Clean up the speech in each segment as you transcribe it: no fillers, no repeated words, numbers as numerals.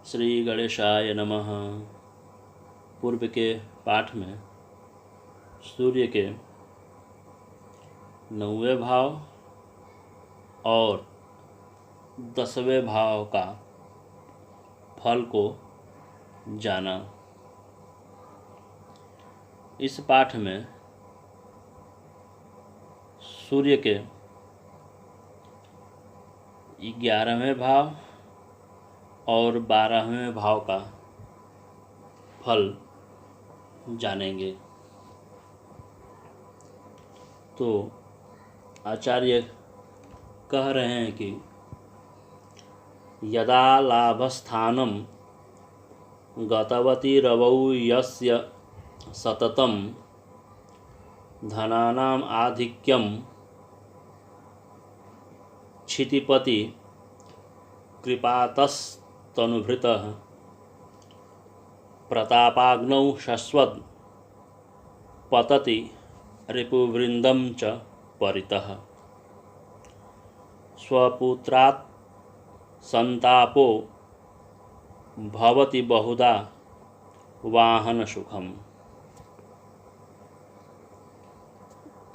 श्री गणेशाय नमः। पूर्व के पाठ में सूर्य के 9वें भाव और 10वें भाव का फल को जाना। इस पाठ में सूर्य के 11वें भाव और 12वें भाव का फल जानेंगे। तो आचार्य कह रहे हैं कि यदा लाभस्थानं गतवती रवौ यस्य सततं धनानाम् आधिक्यं क्षितिपति कृपातस्तनुभृतः प्रतापाग्नौ शश्वत् पतति रिपुवृन्दं च परितः स्वपुत्रात् संतापो भवति बहुधा वाहनसुखम्।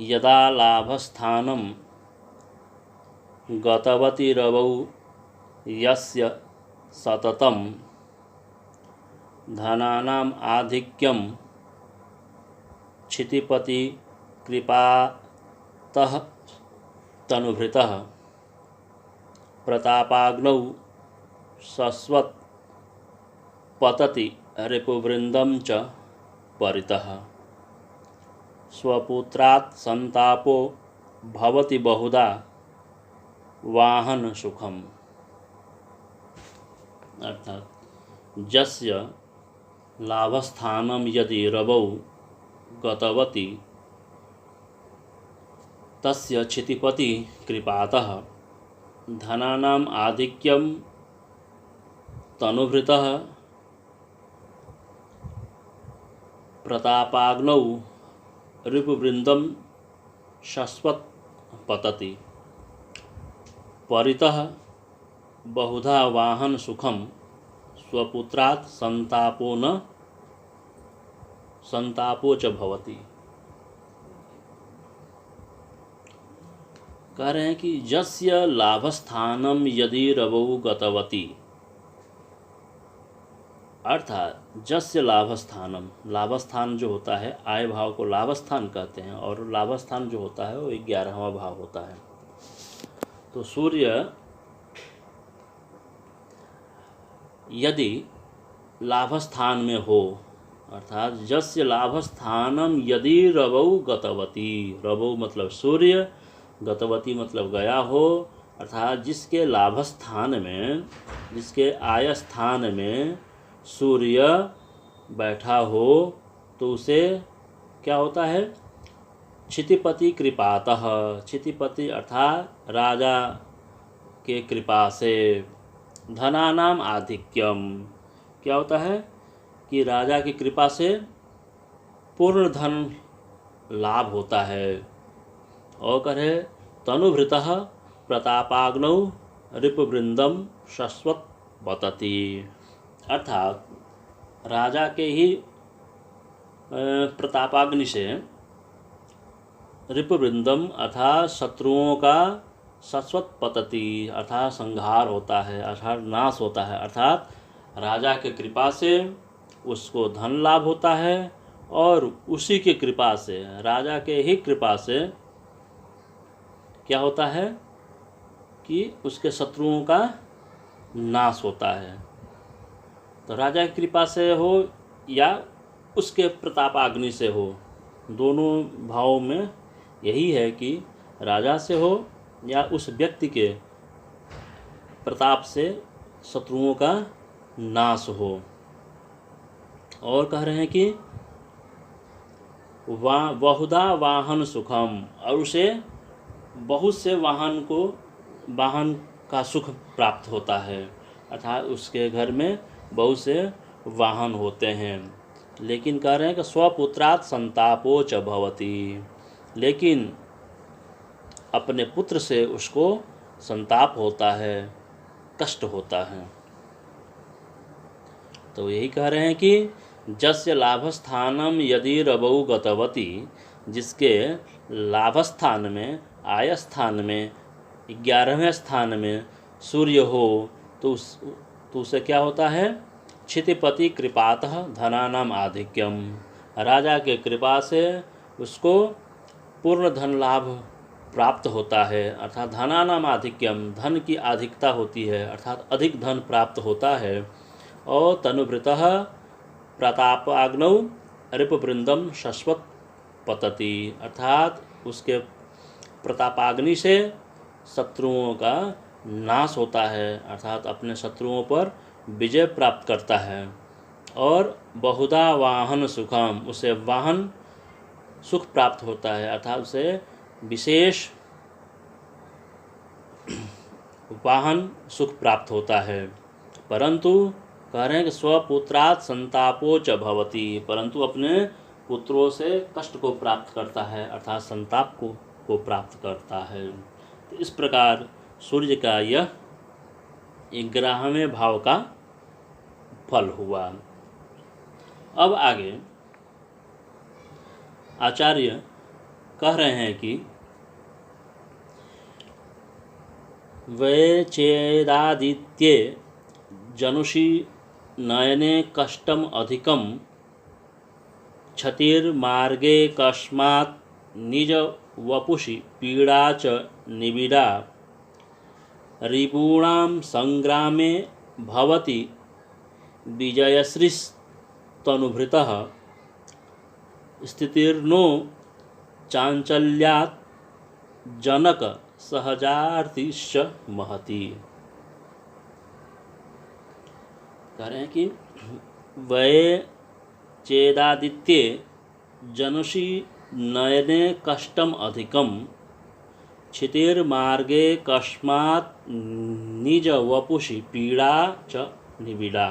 यदा लाभस्थानं गतवती रवौ यस्य सततं धनानाम् आधिक्यं क्षितिपति कृपातः तनुभृतः प्रतापाग्नौ शश्वत् पतति रिपुवृन्दं च परितः स्वपुत्रात् संतापो भवति बहुधा वाहनसुखम्। अर्थात जस्य लाभस्थानं यदि रवौ गतवती तस्य क्षितिपति कृपातः धनानाम् आधिक्यं तनुभृतः प्रतापाग्नौ रिपुवृन्दं शश्वत् पतति परितः बहुधा वाहन सुखम स्वपुत्रात् संतापो च भवति। कह रहे हैं कि जस्य लाभस्थानम यदि रवौ गतवती, अर्थात जस्य लाभस्थानम, लाभस्थान जो होता है आय भाव को लाभस्थान कहते हैं और लाभस्थान जो होता है वो 11वां भाव होता है। तो सूर्य यदि लाभस्थान में हो, अर्थात जस्य लाभस्थानम यदि रवौ गतवती, रवौ मतलब सूर्य, गतवती मतलब गया हो, अर्थात जिसके लाभस्थान में, जिसके आय स्थान में सूर्य बैठा हो तो उसे क्या होता है? क्षितिपति कृपातः, क्षितिपति अर्थात राजा के कृपा से, धनानाम आधिक्यम, क्या होता है कि राजा की कृपा से पूर्ण धन लाभ होता है। और कहे तनुभृतः प्रतापाग्नौ रिपुवृन्दं शश्वत् पतति, अर्थात राजा के ही प्रतापाग्नि से रिपुवृन्दम अर्थात शत्रुओं का शश्वत् पतति अर्थात संहार होता है, अर्थात नाश होता है। अर्थात राजा के कृपा से उसको धन लाभ होता है और उसी की कृपा से, राजा के ही कृपा से क्या होता है कि उसके शत्रुओं का नाश होता है। तो राजा की कृपा से हो या उसके प्रतापाग्नि से हो, दोनों भावों में यही है कि राजा से हो या उस व्यक्ति के प्रताप से शत्रुओं का नाश हो। और कह रहे हैं कि बहुधा वाहन सुखम, और उसे बहुत से वाहन का सुख प्राप्त होता है, अर्थात उसके घर में बहुत से वाहन होते हैं। लेकिन कह रहे हैं कि स्वपुत्रात् संतापो च भवति, लेकिन अपने पुत्र से उसको संताप होता है, कष्ट होता है। तो यही कह रहे हैं कि जस्य लाभस्थानम यदि रवौ गतवती, जिसके लाभस्थान में, आय स्थान में, 11वें स्थान में सूर्य हो, तो उसे क्या होता है? क्षितिपति कृपातः धनानाम आधिक्यम, राजा के कृपा से उसको पूर्ण धन लाभ प्राप्त होता है, अर्थात धनानाम आधिक्यम, धन की अधिकता होती है, अर्थात अधिक धन प्राप्त होता है। और तनुभृतः प्रतापाग्नौ रिपुवृंदम शश्वत पतति, अर्थात उसके प्रतापाग्नि से शत्रुओं का नाश होता है, अर्थात अपने शत्रुओं पर विजय प्राप्त करता है। और बहुधा वाहन सुखम, उसे वाहन सुख प्राप्त होता है, अर्थात उसे विशेष वाहन सुख प्राप्त होता है। परंतु कह रहे हैं कि स्वपुत्रात् संतापो च भवति, परंतु अपने पुत्रों से कष्ट को प्राप्त करता है, अर्थात संताप को प्राप्त करता है। तो इस प्रकार सूर्य का यह 11वें भाव का फल हुआ। अब आगे आचार्य कह रहे हैं कि वे चेदादित्ये जनुषि नयने कष्टम अधिकम क्षतिर्मार्गे कस्मात् निज वपुषि पीड़ा च निबिड़ा रिपूणां संग्रामे भवति विजयश्रीस्तनुभृतः स्थितिर्नो चांचल्यात् जनक सहजार्थिश्च महति। कह रहे हैं कि वै चेदादित्ये जनुषि नयने कष्टम अधिकम क्षितिर्मार्गे कस्मात् निज वपुषि पीड़ा च निबिड़ा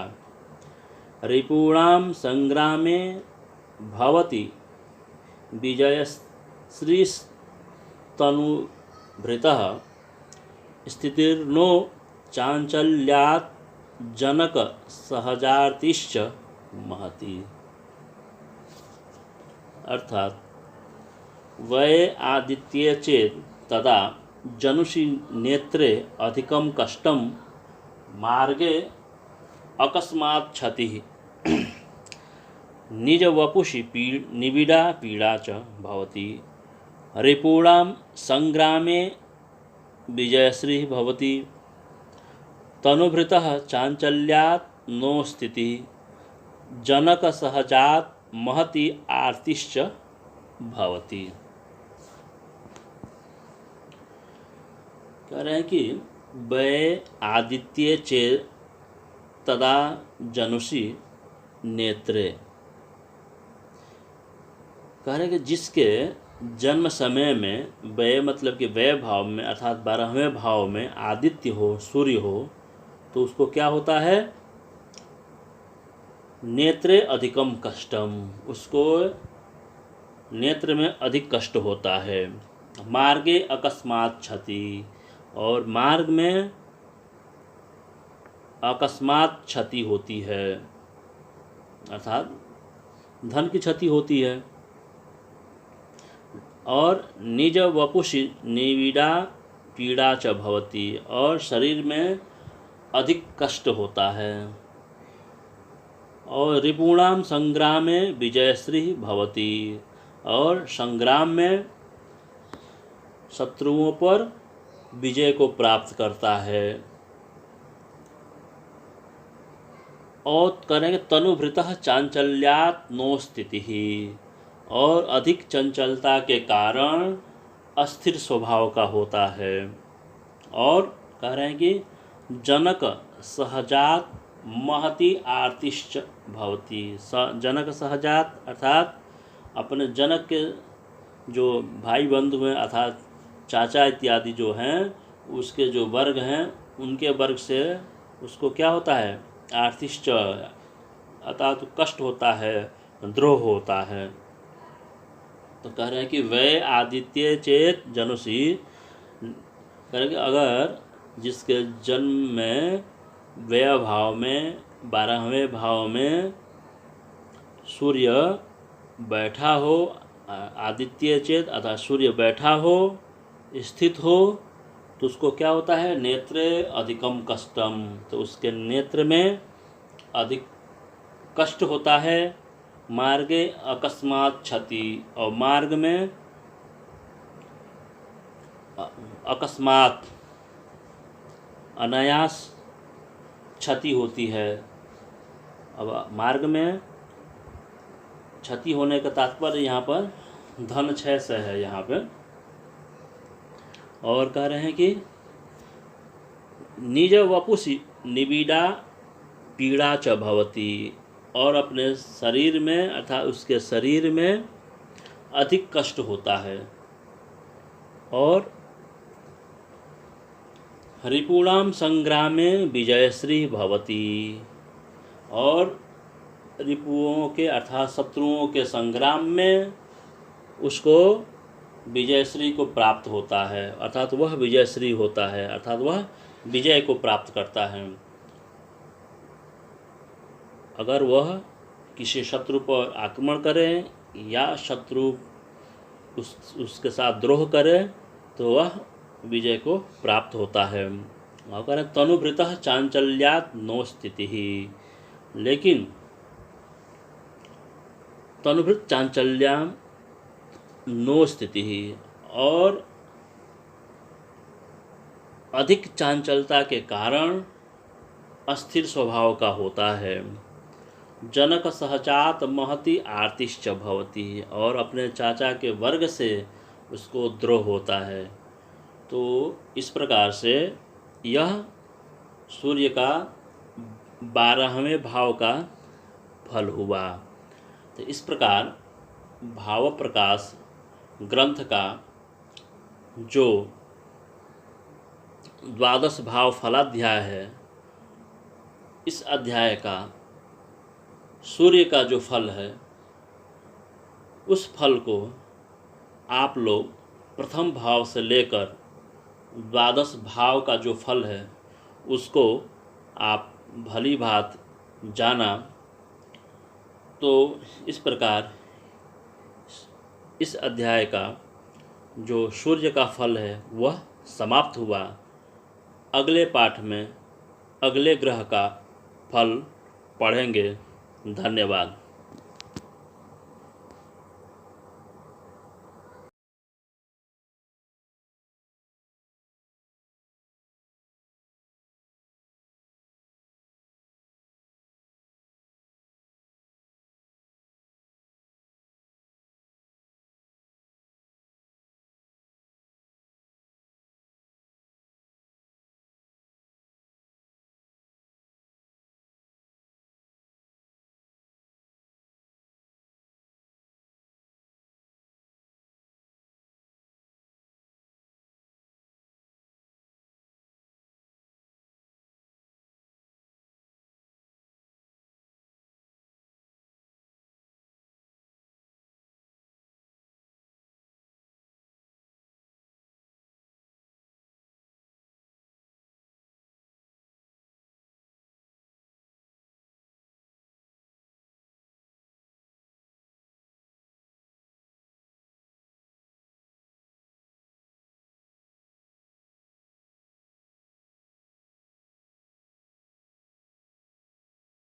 रिपूणां संग्रामे भवति विजयश्रीस्तनुभृतः स्थितिर्नो चांचल्यात् जनक सहजार्थिश्च महति। अर्थात वै आदित्ये चेत् तदा जनुषि नेत्रे अधिकं कष्टं मार्गे अकस्मात् क्षतिः निज वपुषि निबिड़ा पीड़ा च भवति रिपूणां संग्रामे विजयश्री भवति तनुभृतः चांचल्यात् नो स्थितिः जनक सहजात् महति आर्तिश्च भवति। कह रहे हैं कि वै आदित्ये चेत् तदा जनुषि नेत्रे, कह रहे हैं कि जिसके जन्म समय में व्यय मतलब कि व्यय भाव में अर्थात 12वें भाव में आदित्य हो, सूर्य हो, तो उसको क्या होता है? नेत्रे अधिकम कष्टम, उसको नेत्र में अधिक कष्ट होता है। मार्गे अकस्मात क्षति, और मार्ग में अकस्मात क्षति होती है, अर्थात धन की क्षति होती है। और निज वपुषि निबिड़ा पीड़ा च भवति, और शरीर में अधिक कष्ट होता है। और रिपूणाम संग्रामे विजयश्री भवति, और संग्राम में शत्रुओं पर विजय को प्राप्त करता है। और करेंगे तनुभृतः चांचल्यात् नो स्थितिः, और अधिक चंचलता के कारण अस्थिर स्वभाव का होता है। और कह रहे हैं कि जनक सहजात महति आर्तिश्च भवति, जनक सहजात अर्थात अपने जनक के जो भाई बंधु हैं अर्थात चाचा इत्यादि जो हैं, उसके जो वर्ग हैं उनके वर्ग से उसको क्या होता है? आर्तिश्च अर्थात कष्ट होता है, द्रोह होता है। तो कह रहे हैं कि वै आदित्य चेत जनुषि, कह रहे हैं कि अगर जिसके जन्म में व्यय भाव में 12वें भाव में सूर्य बैठा हो, आदित्य चेत अर्थात सूर्य बैठा हो, स्थित हो, तो उसको क्या होता है, नेत्रे अधिकम कष्टम, तो उसके नेत्र में अधिक कष्ट होता है। मार्गे अकस्मात क्षति, और मार्ग में अकस्मात अनायास क्षति होती है। अब मार्ग में क्षति होने का तात्पर्य यहाँ पर धन क्षय से है यहाँ पे। और कह रहे हैं कि निज वपुषि निबिड़ा पीड़ा च भवति, और अपने शरीर में अर्थात उसके शरीर में अधिक कष्ट होता है। और रिपुणाम संग्रामे विजयश्री भवति, और रिपुओं के अर्थात शत्रुओं के संग्राम में उसको विजयश्री को प्राप्त होता है, अर्थात वह विजयश्री होता है, अर्थात वह विजय को प्राप्त करता है। अगर वह किसी शत्रु पर आक्रमण करे या शत्रु उसके साथ द्रोह करे तो वह विजय को प्राप्त होता है। और कह रहे तनुभृतः चांचल्यात् नो स्थिति ही, लेकिन तनुभृत चांचल्याम नो स्थिति ही, और अधिक चांचलता के कारण अस्थिर स्वभाव का होता है। जनक सहचात महति आर्तिश्च भवति, और अपने चाचा के वर्ग से उसको द्रोह होता है। तो इस प्रकार से यह सूर्य का 12वें भाव का फल हुआ। तो इस प्रकार भाव प्रकाश ग्रंथ का जो 12 भाव फलाध्याय है, इस अध्याय का सूर्य का जो फल है, उस फल को आप लोग प्रथम भाव से लेकर 12 भाव का जो फल है उसको आप भली भांति जाना। तो इस प्रकार इस अध्याय का जो सूर्य का फल है वह समाप्त हुआ। अगले पाठ में अगले ग्रह का फल पढ़ेंगे। धन्यवाद।